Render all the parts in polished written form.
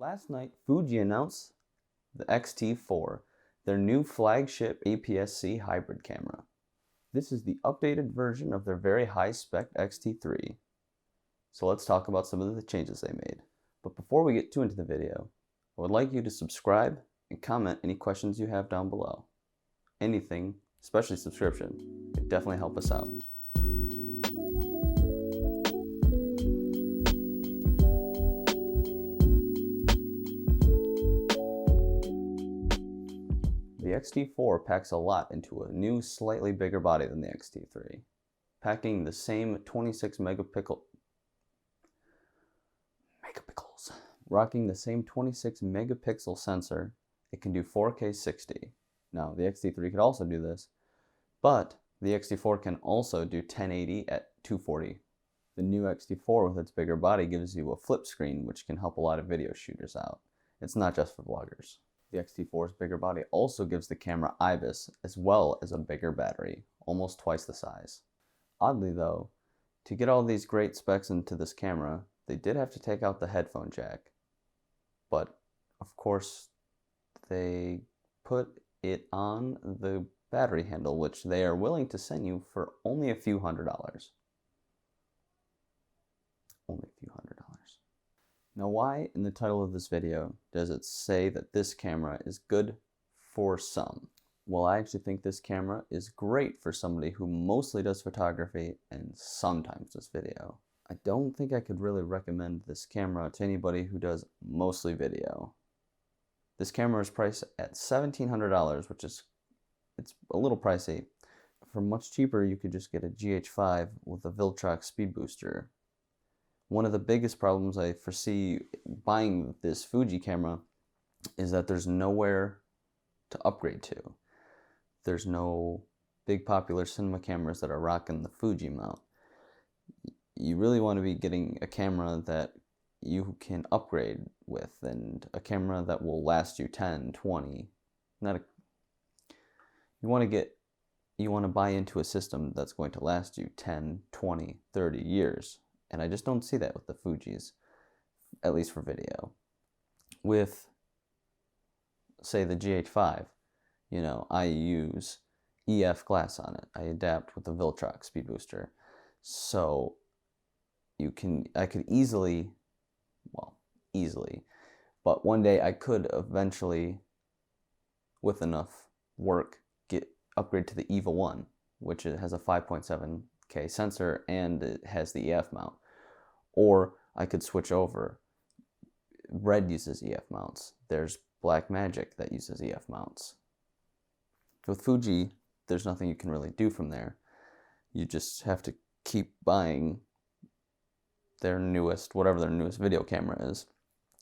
Last night, Fuji announced the XT4, their new flagship APS-C hybrid camera. This is the updated version of their very high-spec XT3. So let's talk about some of the changes they made. But before we get too into the video, I would like you to subscribe and comment any questions you have down below. Anything, especially subscription, would definitely help us out. The XT4 packs a lot into a new, slightly bigger body than the XT3, packing the same 26 megapixels, rocking the same 26 megapixel sensor. It can do 4K 60. Now, the XT3 could also do this, but the XT4 can also do 1080 at 240. The new XT4 with its bigger body gives you a flip screen, which can help a lot of video shooters out. It's not just for vloggers. The XT4's bigger body also gives the camera IBIS, as well as a bigger battery, almost twice the size. Oddly though, to get all these great specs into this camera, they did have to take out the headphone jack. But, of course, they put it on the battery handle, which they are willing to send you for only a few $100. Only a few $100. Now, why in the title of this video does it say that this camera is good for some? Well, I actually think this camera is great for somebody who mostly does photography and sometimes does video. I don't think I could really recommend this camera to anybody who does mostly video. This camera is priced at $1,700, which is, it's a little pricey. For much cheaper, you could just get a GH5 with a Viltrox speed booster. One of the biggest problems I foresee buying this Fuji camera is that there's nowhere to upgrade to. There's no big popular cinema cameras that are rocking the Fuji mount. You really want to be getting a camera that you can upgrade with, and a camera that will last you 10, 20. You want to buy into a system that's going to last you 10, 20, 30 years. And I just don't see that with the Fujis, at least for video. With, say, the GH5, I use EF glass on it. I adapt with the Viltrox speed booster. So I could easily, but one day I could eventually, with enough work, upgrade to the EVA 1, which has a 5.7K sensor and it has the EF mount. Or I could switch over. Red uses EF mounts. There's Blackmagic that uses EF mounts. With Fuji, there's nothing you can really do from there. You just have to keep buying their newest, whatever their newest video camera is.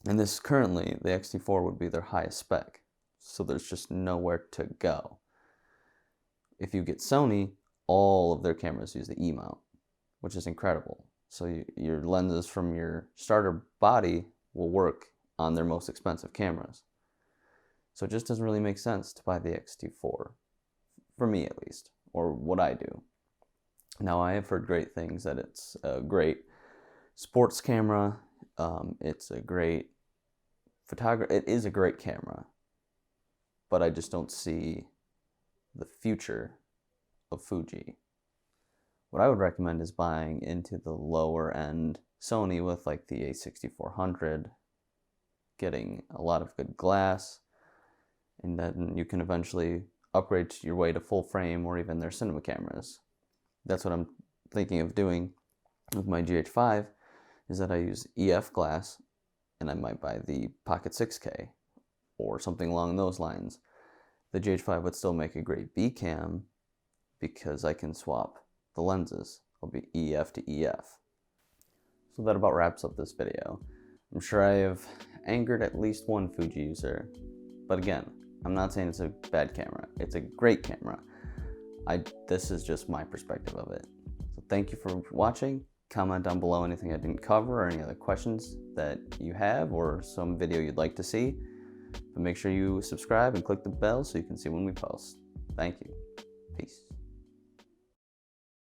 And this currently, the XT4 would be their highest spec. So there's just nowhere to go. If you get Sony, all of their cameras use the E-mount, which is incredible. So your lenses from your starter body will work on their most expensive cameras. So it just doesn't really make sense to buy the XT4, for me at least, or what I do. Now, I have heard great things, that it's a great sports camera, it's a great photography, it is a great camera, but I just don't see the future of Fuji. What I would recommend is buying into the lower end Sony with like the a6400, getting a lot of good glass, and then you can eventually upgrade your way to full frame or even their cinema cameras. That's what I'm thinking of doing with my GH5, is that I use EF glass, and I might buy the Pocket 6K or something along those lines. The GH5 would still make a great B cam because I can swap the lenses. Will be EF to EF. So that about wraps up this video. I'm sure I have angered at least one Fuji user, but again, I'm not saying it's a bad camera. It's a great camera. This is just my perspective of it. So thank you for watching. Comment down below anything I didn't cover or any other questions that you have or some video you'd like to see. But make sure you subscribe and click the bell so you can see when we post. Thank you. Peace.